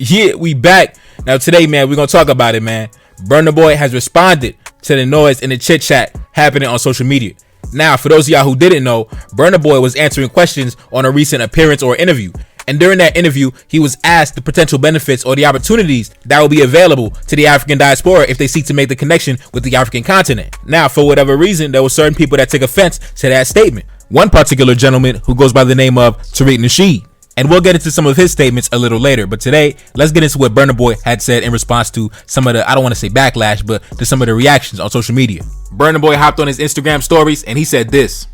Yeah, we back. Now today, man, we're going to talk about it, man. Burna Boy has responded to the noise and the chit chat happening on social media. Now, for those of y'all who didn't know, Burna Boy was answering questions on a recent appearance or interview. And during that interview, he was asked the potential benefits or the opportunities that will be available to the African diaspora if they seek to make the connection with the African continent. Now, for whatever reason, there were certain people that took offense to that statement. One particular gentleman who goes by the name of Tariq Nasheed. And we'll get into some of his statements a little later. But today, let's get into what Burna Boy had said in response to some of the, I don't want to say backlash, but to some of the reactions on social media. Burna Boy hopped on his Instagram stories and he said this: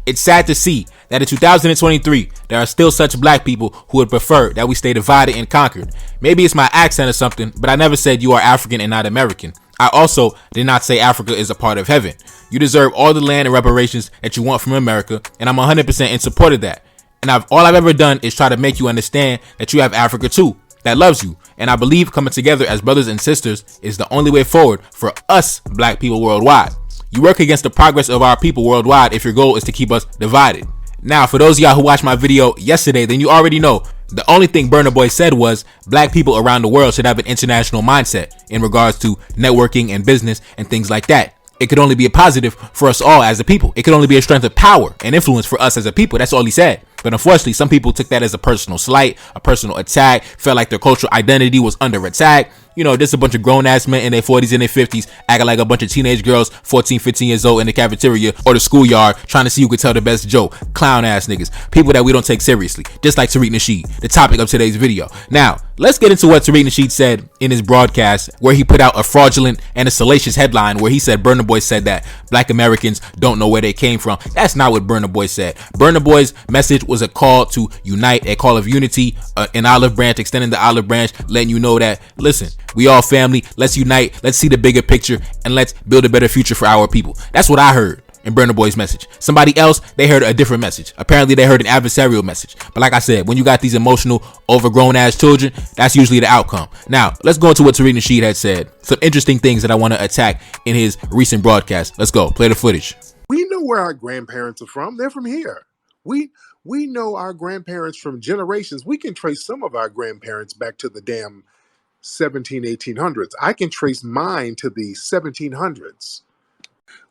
"It's sad to see that in 2023, there are still such black people who would prefer that we stay divided and conquered. Maybe it's my accent or something, but I never said you are African and not American. I also did not say Africa is a part of heaven. You deserve all the land and reparations that you want from America, and I'm 100% in support of that. And all I've ever done is try to make you understand that you have Africa too, that loves you. And I believe coming together as brothers and sisters is the only way forward for us black people worldwide. You work against the progress of our people worldwide if your goal is to keep us divided." Now, for those of y'all who watched my video yesterday, then you already know the only thing Burna Boy said was black people around the world should have an international mindset in regards to networking and business and things like that. It could only be a positive for us all as a people. It could only be a strength of power and influence for us as a people. That's all he said. But unfortunately, some people took that as a personal slight, a personal attack, felt like their cultural identity was under attack. You know, just a bunch of grown-ass men in their 40s and their 50s acting like a bunch of teenage girls, 14, 15 years old in the cafeteria or the schoolyard trying to see who could tell the best joke. Clown-ass niggas. People that we don't take seriously. Just like Tariq Nasheed, the topic of today's video. Now, let's get into what Tariq Nasheed said in his broadcast, where he put out a fraudulent and a salacious headline where he said Burna Boy said that black Americans don't know where they came from. That's not what Burna Boy said. Burna Boy's message was a call to unite, a call of unity, an olive branch, extending the olive branch, letting you know that, listen, we all family, let's unite, let's see the bigger picture, and let's build a better future for our people. That's what I heard in Burna Boy's message. Somebody else, they heard a different message. Apparently they heard an adversarial message. But like I said, when you got these emotional, overgrown ass children, that's usually the outcome. Now, let's go into what Tariq Nasheed had said. Some interesting things that I want to attack in his recent broadcast. Let's go, play the footage. We know where our grandparents are from. They're from here. We know our grandparents from generations. We can trace some of our grandparents back to the damn 1800s. I can trace mine to the 1700s.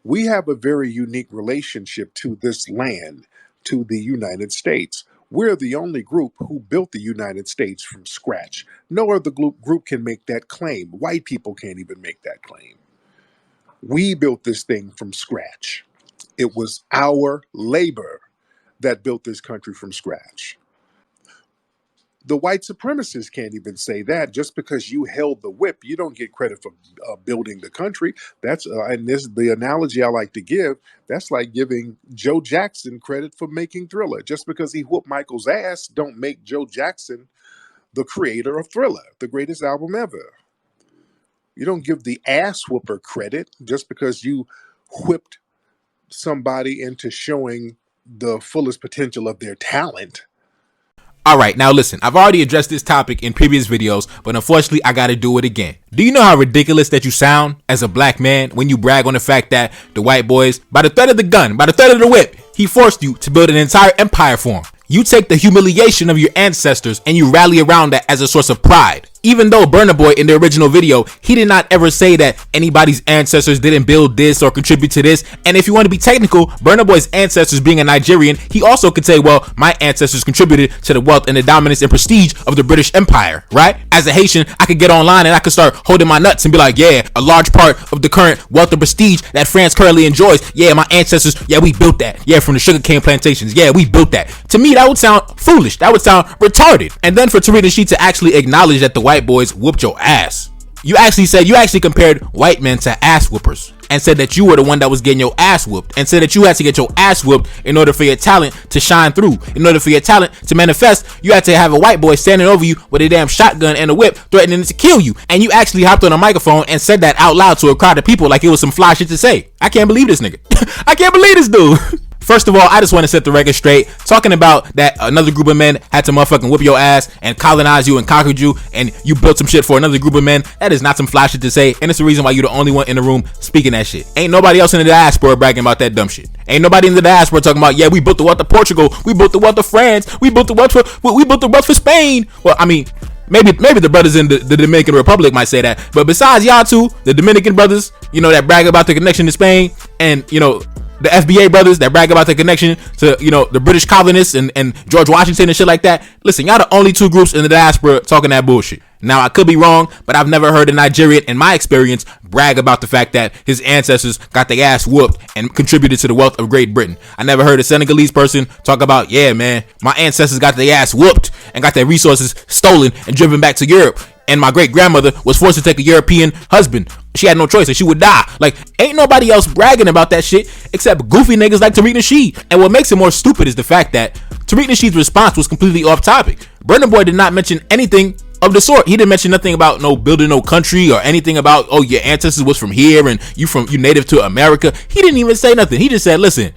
We have a very unique relationship to this land, to the United States. We're the only group who built the United States from scratch. No other group can make that claim. White people can't even make that claim. We built this thing from scratch. It was our labor that built this country from scratch. The white supremacists can't even say that. Just because you held the whip, you don't get credit for building the country. That's and this the analogy I like to give. That's like giving Joe Jackson credit for making Thriller. Just because he whooped Michael's ass, don't make Joe Jackson the creator of Thriller, the greatest album ever. You don't give the ass whooper credit just because you whipped somebody into showing the fullest potential of their talent. Alright, now listen, I've already addressed this topic in previous videos, but unfortunately I gotta do it again. Do you know how ridiculous that you sound as a black man when you brag on the fact that the white boys, by the threat of the gun, by the threat of the whip, he forced you to build an entire empire for him? You take the humiliation of your ancestors and you rally around that as a source of pride. Even though Burna Boy in the original video, he did not ever say that anybody's ancestors didn't build this or contribute to this. And if you want to be technical, Burna Boy's ancestors being a Nigerian, he also could say, well, my ancestors contributed to the wealth and the dominance and prestige of the British Empire, right? As a Haitian, I could get online and I could start holding my nuts and be like, yeah, a large part of the current wealth and prestige that France currently enjoys, yeah, my ancestors, yeah, we built that. Yeah, from the sugarcane plantations, yeah, we built that. To me, that would sound foolish. That would sound retarded. And then for Tariq Nasheed to actually acknowledge that the white boys whooped your ass. You actually compared white men to ass whoopers and said that you were the one that was getting your ass whooped, and said that you had to get your ass whooped in order for your talent to shine through. In order for your talent to manifest, you had to have a white boy standing over you with a damn shotgun and a whip threatening to kill you. And you actually hopped on a microphone and said that out loud to a crowd of people like it was some fly shit to say. I can't believe this nigga. I can't believe this dude. First of all, I just want to set the record straight. Talking about that another group of men had to motherfucking whip your ass and colonize you and conquer you, and you built some shit for another group of men, that is not some fly shit to say, and it's the reason why you're the only one in the room speaking that shit. Ain't nobody else in the diaspora bragging about that dumb shit. Ain't nobody in the diaspora talking about, yeah, we built the wealth of Portugal, we built the wealth of France, we built the wealth for Spain. Well, I mean, Maybe the brothers in the Dominican Republic might say that. But besides y'all two, the Dominican brothers, that brag about the connection to Spain, and the FBA brothers that brag about the connection to the British colonists and George Washington and shit like that. Listen, y'all the only two groups in the diaspora talking that bullshit. Now, I could be wrong, but I've never heard a Nigerian, in my experience, brag about the fact that his ancestors got their ass whooped and contributed to the wealth of Great Britain. I never heard a Senegalese person talk about, yeah, man, my ancestors got their ass whooped and got their resources stolen and driven back to Europe. And my great grandmother was forced to take a European husband. She had no choice and she would die. Like, ain't nobody else bragging about that shit except goofy niggas like Tariq Nasheed. And what makes it more stupid is the fact that Tariq Nasheed's response was completely off topic. Burna Boy did not mention anything of the sort. He didn't mention nothing about building no country or anything about, oh, your ancestors was from here and you native to America. He didn't even say nothing. He just said, listen,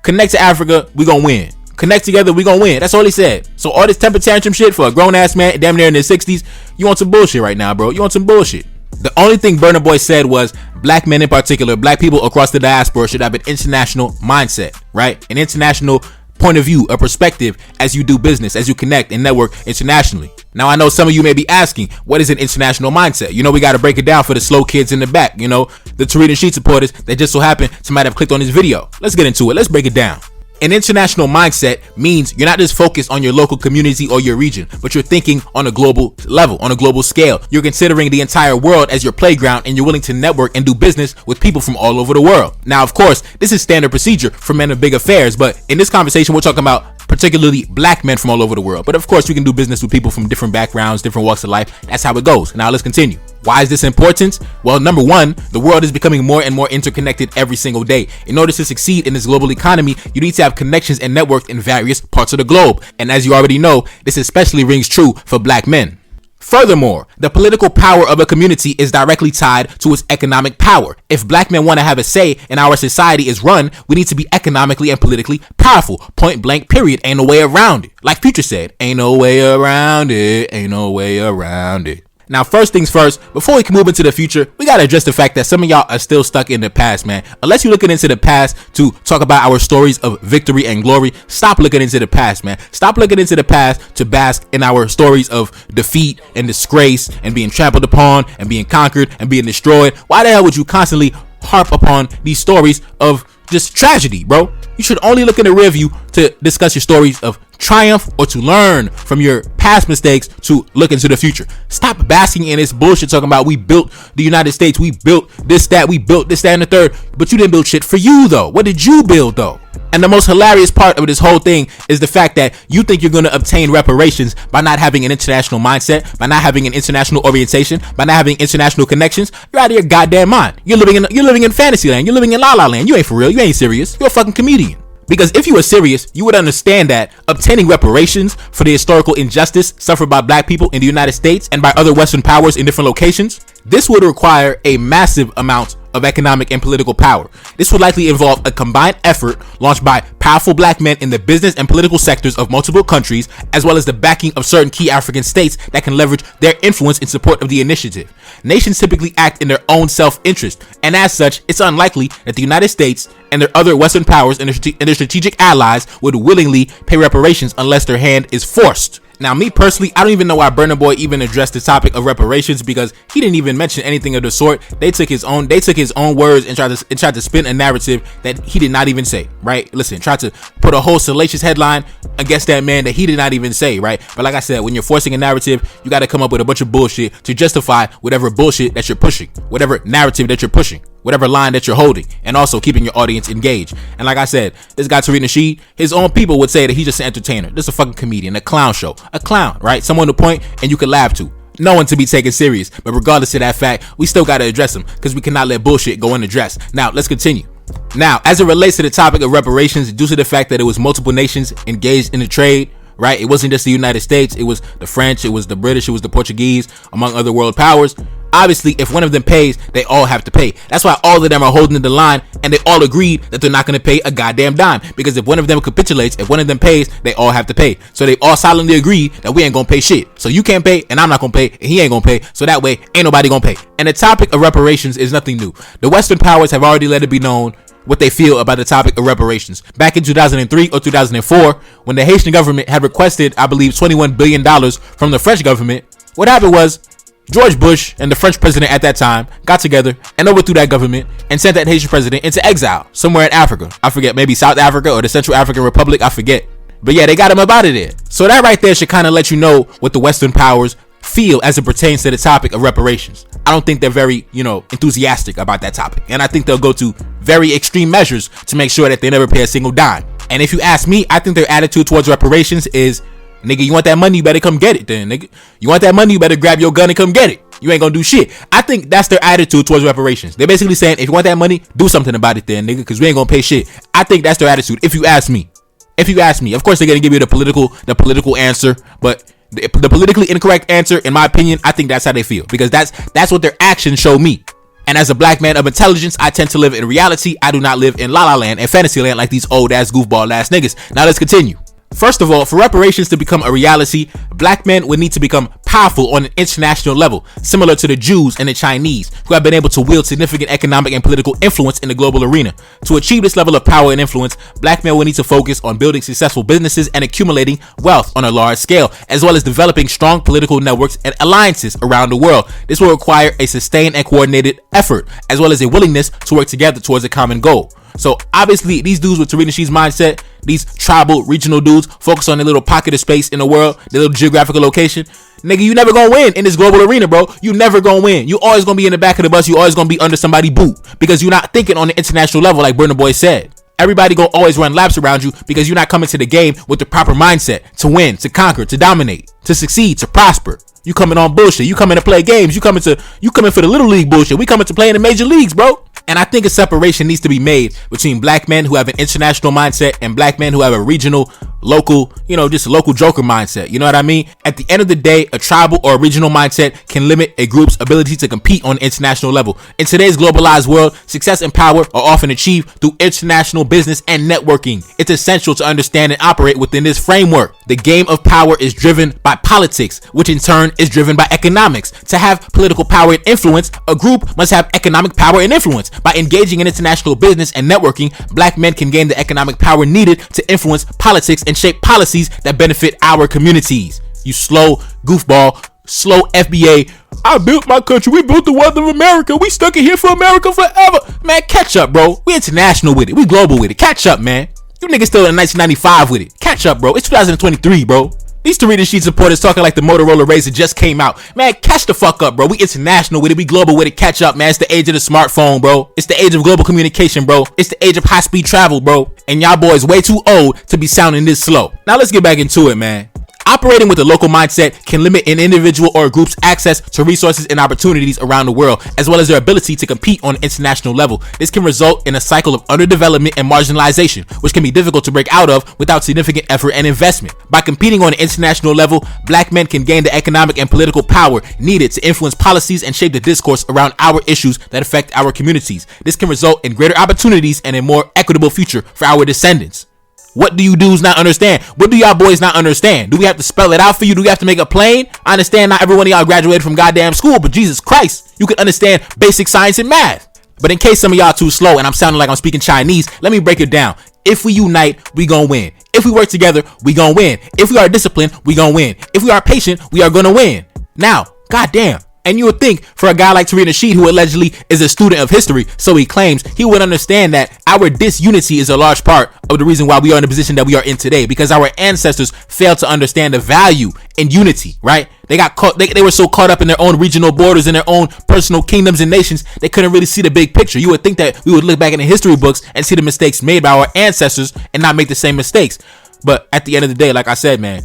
connect to Africa, we gonna win. Connect together, we gonna win. That's all he said. So all this temper tantrum shit for a grown ass man damn near in his 60s, you want some bullshit right now, bro. You want some bullshit. The only thing Burna Boy said was black men in particular, black people across the diaspora should have an international mindset, right? An international point of view, a perspective as you do business, as you connect and network internationally. Now, I know some of you may be asking, what is an international mindset? We got to break it down for the slow kids in the back, the Tariq Nasheed supporters that just so happen to might have clicked on this video. Let's get into it. Let's break it down. An international mindset means you're not just focused on your local community or your region, but you're thinking on a global level, on a global scale. You're considering the entire world as your playground, and you're willing to network and do business with people from all over the world. Now, of course, this is standard procedure for men of big affairs, but in this conversation, we're talking about particularly black men from all over the world. But of course, we can do business with people from different backgrounds, different walks of life. That's how it goes. Now, let's continue. Why is this important? Well, number one, the world is becoming more and more interconnected every single day. In order to succeed in this global economy, you need to have connections and networks in various parts of the globe. And as you already know, this especially rings true for black men. Furthermore, the political power of a community is directly tied to its economic power. If black men want to have a say in our society is run, we need to be economically and politically powerful. Point blank, period. Ain't no way around it. Like Future said, ain't no way around it. Ain't no way around it. Now, first things first, before we can move into the future, we got to address the fact that some of y'all are still stuck in the past, man. Unless you're looking into the past to talk about our stories of victory and glory, stop looking into the past, man. Stop looking into the past to bask in our stories of defeat and disgrace and being trampled upon and being conquered and being destroyed. Why the hell would you constantly harp upon these stories of just tragedy, bro? You should only look in the rear view to discuss your stories of triumph or to learn from your past mistakes to look into the future. Stop basking in this bullshit talking about we built the United States, we built this, that, we built this, that, and the third, but you didn't build shit for you though. What did you build though? And the most hilarious part of this whole thing is the fact that you think you're going to obtain reparations by not having an international mindset, by not having an international orientation, by not having international connections. You're out of your goddamn mind. You're living in fantasy land. You're living in la la land. You ain't for real. You ain't serious. You're a fucking comedian. Because if you were serious, you would understand that obtaining reparations for the historical injustice suffered by black people in the United States and by other Western powers in different locations, this would require a massive amount of economic and political power. This would likely involve a combined effort launched by powerful black men in the business and political sectors of multiple countries, as well as the backing of certain key African states that can leverage their influence in support of the initiative. Nations typically act in their own self-interest, and as such, it's unlikely that the United States and their other Western powers and their strategic allies would willingly pay reparations unless their hand is forced. Now, me personally, I don't even know why Burna Boy even addressed the topic of reparations, because he didn't even mention anything of the sort. They took his own words and tried to spin a narrative that he did not even say, right? Listen, tried to put a whole salacious headline against that man that he did not even say, right? But like I said, when you're forcing a narrative, you got to come up with a bunch of bullshit to justify whatever bullshit that you're pushing, whatever narrative that you're pushing, whatever line that you're holding, and also keeping your audience engaged. And like I said, this guy Tariq Nasheed, his own people would say that he's just an entertainer, just a fucking comedian, a clown show, a clown, right? Someone to point and you can laugh to. No one to be taken serious. But regardless of that fact, we still got to address him because we cannot let bullshit go unaddressed. Now, let's continue. Now, as it relates to the topic of reparations, due to the fact that it was multiple nations engaged in the trade, right? It wasn't just the United States. It was the French, it was the British, it was the Portuguese, among other world powers. Obviously, if one of them pays, they all have to pay. That's why all of them are holding the line, and they all agreed that they're not going to pay a goddamn dime. Because if one of them capitulates, if one of them pays, they all have to pay. So they all silently agree that we ain't going to pay shit. So you can't pay, and I'm not going to pay, and he ain't going to pay. So that way, ain't nobody going to pay. And the topic of reparations is nothing new. The Western powers have already let it be known what they feel about the topic of reparations. Back in 2003 or 2004, when the Haitian government had requested, I believe, $21 billion from the French government, What happened was George Bush and the French president at that time got together and overthrew that government and sent that Haitian president into exile somewhere in Africa. I forget, maybe South Africa or the Central African Republic, I forget. But yeah, they got him up out of there. So that right there should kind of let you know what the Western powers feel as it pertains to the topic of reparations. I don't think they're very, enthusiastic about that topic. And I think they'll go to very extreme measures to make sure that they never pay a single dime. And if you ask me, I think their attitude towards reparations is, nigga, you want that money, you better come get it then, nigga. You want that money, you better grab your gun and come get it. You ain't gonna do shit. I think that's their attitude towards reparations. They're basically saying, if you want that money, do something about it then, nigga, because we ain't gonna pay shit. I think that's their attitude, if you ask me. Of course they're gonna give you the political answer, but the politically incorrect answer, in my opinion, I think that's how they feel, because that's what their actions show me. And as a black man of intelligence, I tend to live in reality. I do not live in la la land and fantasy land like these old ass goofball ass niggas. Now let's continue. First of all, for reparations to become a reality, black men would need to become powerful on an international level, similar to the Jews and the Chinese, who have been able to wield significant economic and political influence in the global arena. To achieve this level of power and influence, black men will need to focus on building successful businesses and accumulating wealth on a large scale, as well as developing strong political networks and alliances around the world. This will require a sustained and coordinated effort, as well as a willingness to work together towards a common goal. So obviously these dudes with Tariq Nasheed's mindset, these tribal regional dudes focus on their little pocket of space in the world, their little geographical location. Nigga, you never gonna win in this global arena, bro. You never gonna win. You always gonna be in the back of the bus. You always gonna be under somebody's boot because you're not thinking on the international level like Burna Boy said. Everybody gonna always run laps around you because you're not coming to the game with the proper mindset to win, to conquer, to dominate, to succeed, to prosper. You coming on bullshit. You coming to play games. You coming for the little league bullshit. We coming to play in the major leagues, bro. And I think a separation needs to be made between black men who have an international mindset and black men who have a regional, local, just a local joker mindset. You know what I mean? At the end of the day, a tribal or a regional mindset can limit a group's ability to compete on an international level. In today's globalized world, success and power are often achieved through international business and networking. It's essential to understand and operate within this framework. The game of power is driven by politics, which in turn is driven by economics. To have political power and influence, a group must have economic power and influence. By engaging in international business and networking, black men can gain the economic power needed to influence politics and shape policies that benefit our communities. You slow goofball, slow FBA. I built my country. We built the wealth of America. We stuck it here for America forever. Man, catch up, bro. We international with it. We global with it. Catch up, man. You niggas still in 1995 with it. Catch up, bro. It's 2023, bro. These Tariq Nasheed supporters talking like the Motorola Razr just came out. Man, catch the fuck up, bro. We international with it. We global with it. Catch up, man. It's the age of the smartphone, bro. It's the age of global communication, bro. It's the age of high-speed travel, bro. And y'all boys way too old to be sounding this slow. Now let's get back into it, man. Operating with a local mindset can limit an individual or a group's access to resources and opportunities around the world, as well as their ability to compete on an international level. This can result in a cycle of underdevelopment and marginalization, which can be difficult to break out of without significant effort and investment. By competing on an international level, black men can gain the economic and political power needed to influence policies and shape the discourse around our issues that affect our communities. This can result in greater opportunities and a more equitable future for our descendants. What do you dudes not understand? What do y'all boys not understand? Do we have to spell it out for you? Do we have to make it plain? I understand not every one of y'all graduated from goddamn school, but Jesus Christ, you can understand basic science and math. But in case some of y'all too slow and I'm sounding like I'm speaking Chinese, let me break it down. If we unite, we gonna win. If we work together, we gonna win. If we are disciplined, we gonna win. If we are patient, we are gonna win. Now, goddamn. And you would think for a guy like Tariq Nasheed, who allegedly is a student of history, so he claims, he would understand that our disunity is a large part of the reason why we are in the position that we are in today, because our ancestors failed to understand the value in unity, right? They got caught, they were so caught up in their own regional borders and their own personal kingdoms and nations, they couldn't really see the big picture. You would think that we would look back in the history books and see the mistakes made by our ancestors and not make the same mistakes. But at the end of the day, like I said, man,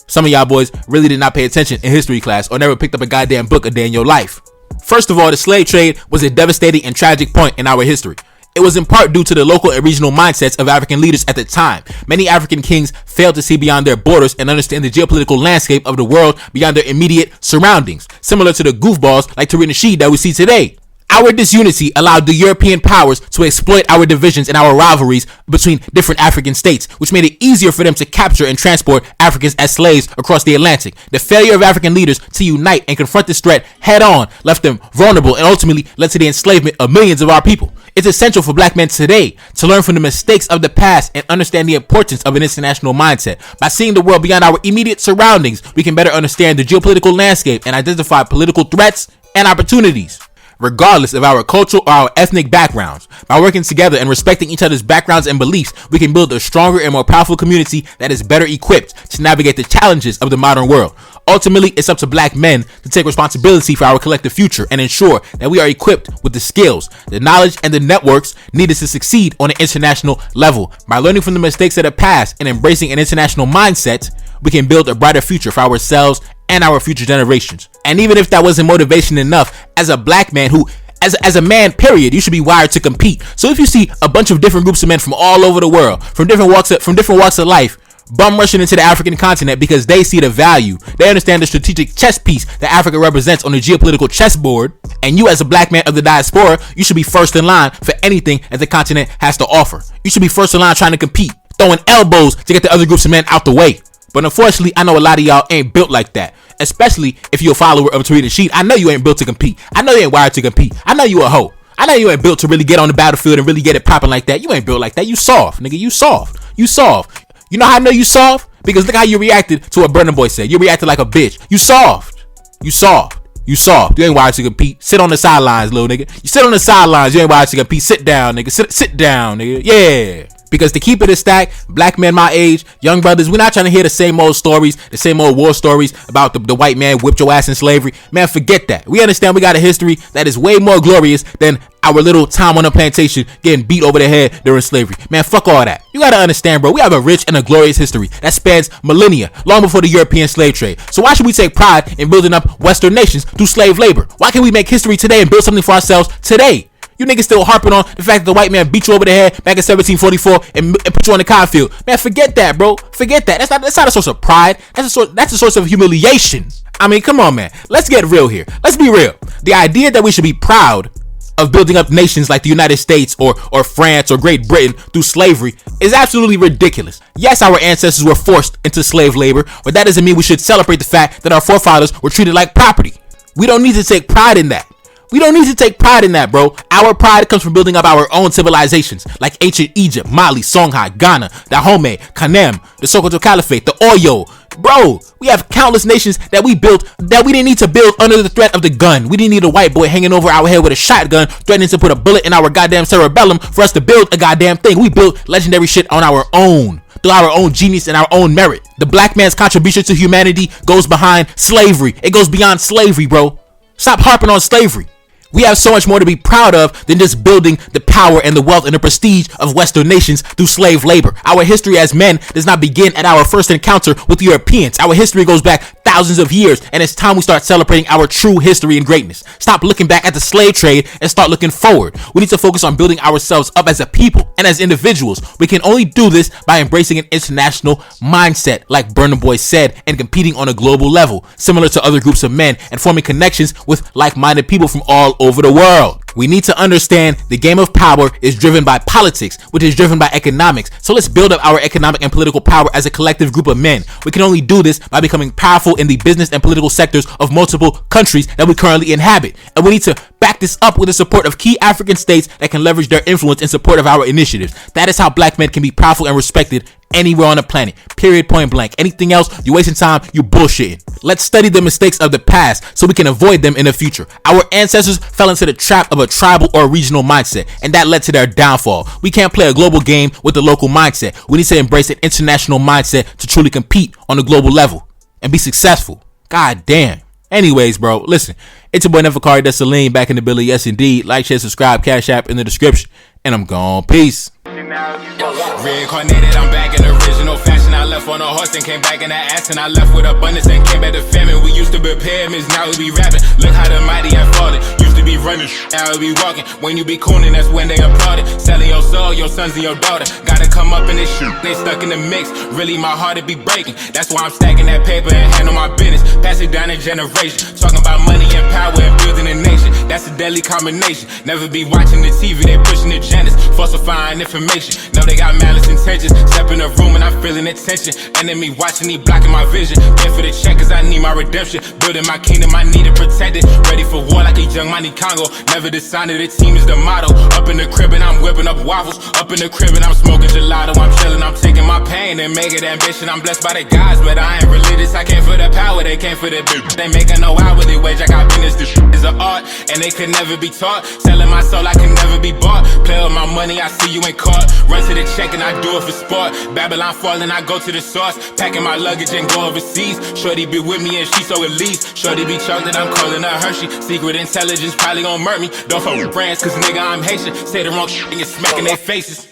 some of y'all boys really did not pay attention in history class or never picked up a goddamn book a day in your life. First of all, the slave trade was a devastating and tragic point in our history. It was in part due to the local and regional mindsets of African leaders at the time. Many African kings failed to see beyond their borders and understand the geopolitical landscape of the world beyond their immediate surroundings, similar to the goofballs like Tariq Nasheed that we see today. Our disunity allowed the European powers to exploit our divisions and our rivalries between different African states, which made it easier for them to capture and transport Africans as slaves across the Atlantic. The failure of African leaders to unite and confront this threat head on left them vulnerable and ultimately led to the enslavement of millions of our people. It's essential for black men today to learn from the mistakes of the past and understand the importance of an international mindset. By seeing the world beyond our immediate surroundings, we can better understand the geopolitical landscape and identify political threats and opportunities, regardless of our cultural or our ethnic backgrounds. By working together and respecting each other's backgrounds and beliefs, we can build a stronger and more powerful community that is better equipped to navigate the challenges of the modern world. Ultimately, it's up to black men to take responsibility for our collective future and ensure that we are equipped with the skills, the knowledge, and the networks needed to succeed on an international level. By learning from the mistakes of the past and embracing an international mindset, we can build a brighter future for ourselves and our future generations. And even if that wasn't motivation enough, as a black man who, as a man, period, you should be wired to compete. So if you see a bunch of different groups of men from all over the world, from different walks of life, bum rushing into the African continent because they see the value, they understand the strategic chess piece that Africa represents on the geopolitical chessboard, and you as a black man of the diaspora, you should be first in line for anything that the continent has to offer. You should be first in line trying to compete, throwing elbows to get the other groups of men out the way. But unfortunately, I know a lot of y'all ain't built like that. Especially if you're a follower of Tariq Nasheed. I know you ain't built to compete. I know you ain't wired to compete. I know you a hoe. I know you ain't built to really get on the battlefield and really get it popping like that. You ain't built like that. You soft, nigga. You soft. You soft. You know how I know you soft? Because look how you reacted to what Burna Boy said. You reacted like a bitch. You soft. You soft. You soft. You ain't wired to compete. Sit on the sidelines, little nigga. You sit on the sidelines. You ain't wired to compete. Sit down, nigga. Sit down, nigga. Yeah. Because to keep it a stack, black men my age, young brothers, we're not trying to hear the same old stories, the same old war stories about the white man whipped your ass in slavery. Man, forget that. We understand we got a history that is way more glorious than our little time on a plantation getting beat over the head during slavery. Man, fuck all that. You gotta understand, bro, we have a rich and a glorious history that spans millennia, long before the European slave trade. So why should we take pride in building up Western nations through slave labor? Why can't we make history today and build something for ourselves today? You niggas still harping on the fact that the white man beat you over the head back in 1744 and put you on the cotton field. Man, forget that, bro. Forget that. That's not a source of pride. That's a source of humiliation. I mean, come on, man. Let's get real here. Let's be real. The idea that we should be proud of building up nations like the United States or France or Great Britain through slavery is absolutely ridiculous. Yes, our ancestors were forced into slave labor, but that doesn't mean we should celebrate the fact that our forefathers were treated like property. We don't need to take pride in that. We don't need to take pride in that, bro. Our pride comes from building up our own civilizations, like ancient Egypt, Mali, Songhai, Ghana, Dahomey, Kanem, the Sokoto Caliphate, the Oyo. Bro, we have countless nations that we built that we didn't need to build under the threat of the gun. We didn't need a white boy hanging over our head with a shotgun, threatening to put a bullet in our goddamn cerebellum for us to build a goddamn thing. We built legendary shit on our own, through our own genius and our own merit. The black man's contribution to humanity goes behind slavery. It goes beyond slavery, bro. Stop harping on slavery. We have so much more to be proud of than just building the power and the wealth and the prestige of Western nations through slave labor. Our history as men does not begin at our first encounter with the Europeans. Our history goes back thousands of years, and it's time we start celebrating our true history and greatness. Stop looking back at the slave trade and start looking forward. We need to focus on building ourselves up as a people and as individuals. We can only do this by embracing an international mindset, like Burna Boy said, and competing on a global level, similar to other groups of men, and forming connections with like-minded people from all over the world. We need to understand the game of power is driven by politics, which is driven by economics. So let's build up our economic and political power as a collective group of men. We can only do this by becoming powerful in the business and political sectors of multiple countries that we currently inhabit. And we need to back this up with the support of key African states that can leverage their influence in support of our initiatives. That is how black men can be powerful and respected anywhere on the planet. Period, point blank. Anything else, you're wasting time, you bullshitting. Let's study the mistakes of the past so we can avoid them in the future. Our ancestors fell into the trap of a tribal or regional mindset, and that led to their downfall. We can't play a global game with a local mindset. We need to embrace an international mindset to truly compete on a global level and be successful. God damn. Anyways, bro, listen. It's your boy Neferkari Desaline back in the Billy. Yes, indeed. Like, share, subscribe, Cash App in the description. And I'm gone. Peace. Reincarnated, I'm back in original fashion. I left on a horse and came back in the ass, and I left with abundance and came back to famine. We used to be pyramids, now we be rapping. Look how the mighty have fallen. Used to be be running, now we be walking. When you be cooning, that's when they applaud it. Selling your soul, your sons and your daughter. Gotta come up in this shit, they stuck in the mix. Really, my heart it be breaking. That's why I'm stacking that paper and handle my business. Pass it down in generation. Talking about money and power and building a nation. That's a deadly combination. Never be watching the TV, they pushing agendas, falsifying information. Know they got malice intentions. Step in the room and I'm feeling the tension. Enemy watching, he blocking my vision. Pay for the check cause I need my redemption. Building my kingdom, I need it protected. Ready for war like a young Money Congo. Never decided the team is the motto. Up in the crib and I'm whipping up waffles. Up in the crib and I'm smoking gelato. I'm chilling, I'm taking my pain and make it ambition. I'm blessed by the gods, but I ain't religious. I came for the power, they came for the bitch. They making no hourly wage, I got business. This shit is an art, and they can never be taught. Selling my soul, I can never be bought. Play with my money, I see you in court. Run to the check and I do it for sport. Babylon falling, I go to the source. Packing my luggage and go overseas. Shorty be with me and she so elite. Shorty be chocolate, I'm calling her Hershey. Secret intelligence probably gon' murk me. Don't fuck with brands, cause nigga I'm Haitian. Say the wrong shit and you're smacking their faces.